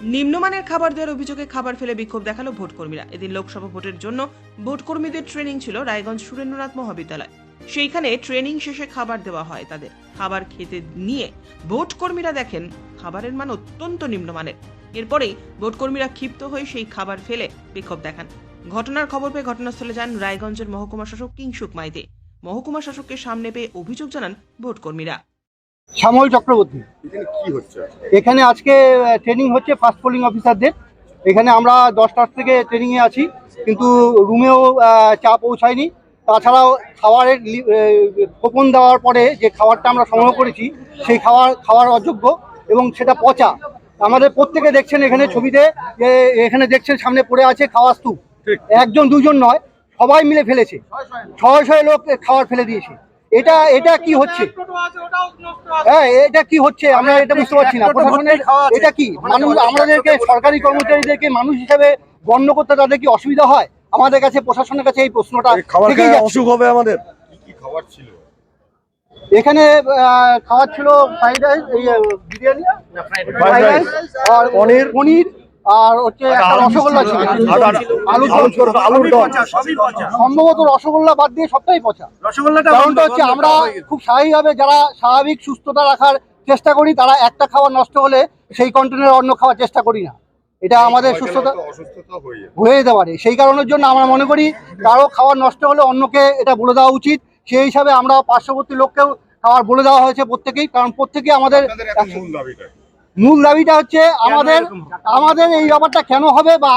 নিম্নমানের খাবার দেওয়ার অভিযোগে খাবার ফেলে বিক্ষোভ দেখালো ভোটকর্মীরা। এদিন লোকসভা ভোটের জন্য ভোটকর্মীদের ট্রেনিং ছিল রায়গঞ্জ সুরেন্দ্রনাথ মহাবিদ্যালয়। সেইখানে ট্রেনিং শেষে খাবার দেওয়া হয় তাদের। খাবার খেতে নিয়ে ভোটকর্মীরা দেখেন খাবারের মান অত্যন্ত নিম্নমানের। এরপরেই ভোটকর্মীরা ক্ষিপ্ত হয়ে সেই খাবার ফেলে বিক্ষোভ দেখান। ঘটনার খবর পেয়ে ঘটনাস্থলে যান রায়গঞ্জের মহকুমা শাসক কিংসুক মাইতি। মহকুমা শাসককে সামনে পেয়ে অভিযোগ জানান ভোটকর্মীরা। শ্যামল চক্রবর্তী। এখানে কি হচ্ছে? এখানে আজকে ট্রেনিং হচ্ছে ফার্স্ট পোলিং অফিসারদের। এখানে আমরা 10টা থেকে ট্রেনিংয়ে আছি, কিন্তু রুমেও চা পৌঁছায়নি। তাছাড়াও খাবারের কুপন দেওয়ার পরে যে খাবারটা আমরা সংগ্রহ করেছি সেই খাওয়ার অযোগ্য এবং সেটা পচা। আমাদের প্রত্যেকে দেখছেন এখানে ছবিতে, এখানে দেখছেন সামনে পড়ে আছে খাওয়ার স্তূপ। একজন দুজন নয়, সবাই মিলে ফেলেছে। শয়ে লোক খাবার ফেলে দিয়েছে। এটা কি হচ্ছে? হ্যাঁ, এটা কি হচ্ছে আমরা এটা বুঝতে পারছি না। প্রশাসনের এটা কি মানুষ, আমাদেরকে সরকারি কর্মচারীদেরকে মানুষ হিসেবে গণ্য করতে তাদের কি অসুবিধা হয়? আমাদের কাছে প্রশাসনের কাছে এই প্রশ্নটা থেকেই যাচ্ছে। অসুখ হবে আমাদের। কি খাবার ছিল এখানে? খাবার ছিল fried rice, biryani, fried rice আর পনির আর হচ্ছে একটা রসগোল্লা ছিল, আলুর দম। সম্ভবত রসগোল্লা বাদ দিয়ে সবটাই পচা। কারণটা হচ্ছে আমরা খুব স্বাভাবিকভাবে যারা স্বাভাবিক সুস্থতা রাখার চেষ্টা করি, তারা একটা খাবার নষ্ট হলে সেই কন্টেনারে অন্য খাওয়ার চেষ্টা করি না। এটা আমাদের সুস্থতা হয়ে যেতে পারে। সেই কারণের জন্য আমরা মনে করি কারো খাবার নষ্ট হলে অন্যকে এটা বলে দেওয়া উচিত। সেই হিসাবে আমরা পার্শ্ববর্তী লোককেও খাবার বলে দেওয়া হয়েছে প্রত্যেকেই। কারণ প্রত্যেকেই আমাদের মূল দাবিটা হচ্ছে আমাদের এই ব্যাপারটা কেন হবে, বা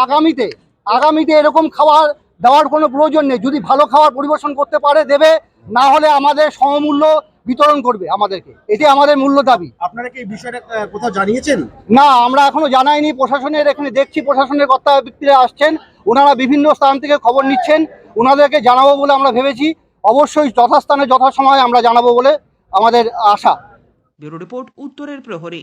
আগামীতে এরকম খাবার দেওয়ার কোনো প্রয়োজন নেই। যদি ভালো খাবার পরিবেশন করতে পারে দেবে, না হলে আমাদের সমমূল্য বিতরণ করবে আমাদেরকে। এটি আমাদের মূল্য দাবি। আপনারা কি এই বিষয়টা কোথাও জানিয়েছেন? না, আমরা এখনো জানাইনি। প্রশাসনের এখানে দেখছি প্রশাসনের কর্তা ব্যক্তিরা আসছেন, ওনারা বিভিন্ন স্থান থেকে খবর নিচ্ছেন। ওনাদেরকে জানাবো বলে আমরা ভেবেছি। অবশ্যই যথাস্থানে যথাসময়ে আমরা জানাবো বলে আমাদের আশা। ব্যুরো রিপোর্ট, উত্তরের প্রহরী।